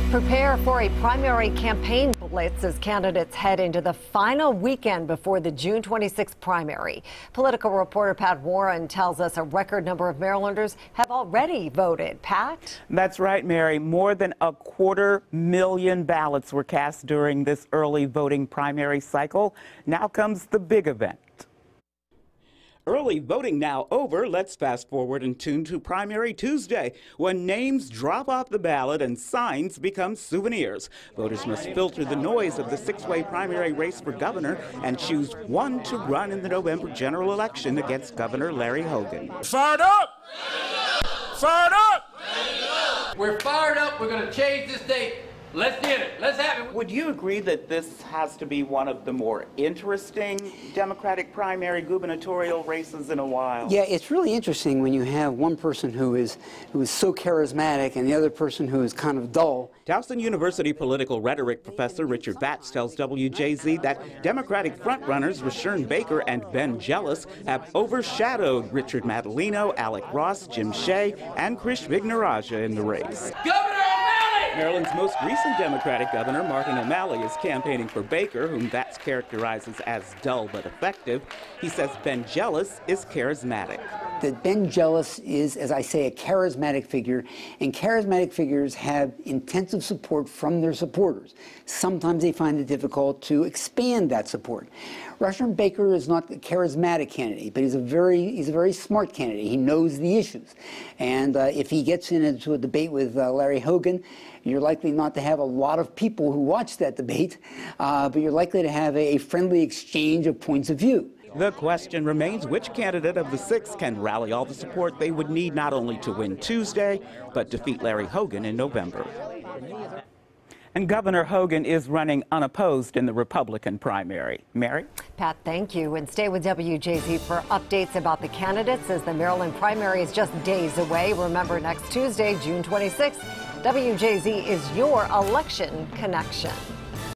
Prepare for a primary campaign blitz as candidates head into the final weekend before the June 26th primary. Political reporter Pat Warren tells us a record number of Marylanders have already voted. Pat? That's right, Mary. More than 250,000 ballots were cast during this early voting primary cycle. Now comes the big event. Early voting now over. Let's fast forward and tune to Primary Tuesday, when names drop off the ballot and signs become souvenirs. Voters must filter the noise of the six-way primary race for governor and choose one to run in the November general election against Governor Larry Hogan. Fired up! Fired up! We're fired up. We're going to change this date. Let's get it. Let's have it. Would you agree that this has to be one of the more interesting Democratic primary gubernatorial races in a while? Yeah, it's really interesting when you have one person who is so charismatic and the other person who is kind of dull. Towson University political rhetoric professor Richard Vatz tells WJZ that Democratic frontrunners Rashern Baker and Ben Jealous have overshadowed Richard Madaleno, Alec Ross, Jim Shea, and Krish Vignarajah in the race. Governor O'Malley! Maryland's most recent Democratic governor, Martin O'Malley, is campaigning for Baker, whom Vatz characterizes as dull but effective. He says Ben Jealous is charismatic. That Ben Jealous is, as I say, a charismatic figure, and charismatic figures have intensive support from their supporters. Sometimes they find it difficult to expand that support. Rashern Baker is not a charismatic candidate, but he's a very smart candidate. He knows the issues. And if he gets into a debate with Larry Hogan, you're likely not to have a lot of people who watch that debate, but you're likely to have a friendly exchange of points of view. The question remains, which candidate of the six can rally all the support they would need not only to win Tuesday, but defeat Larry Hogan in November. And Governor Hogan is running unopposed in the Republican primary. Mary? Pat, thank you. And stay with WJZ for updates about the candidates as the Maryland primary is just days away. Remember, next Tuesday, June 26th, WJZ is your election connection.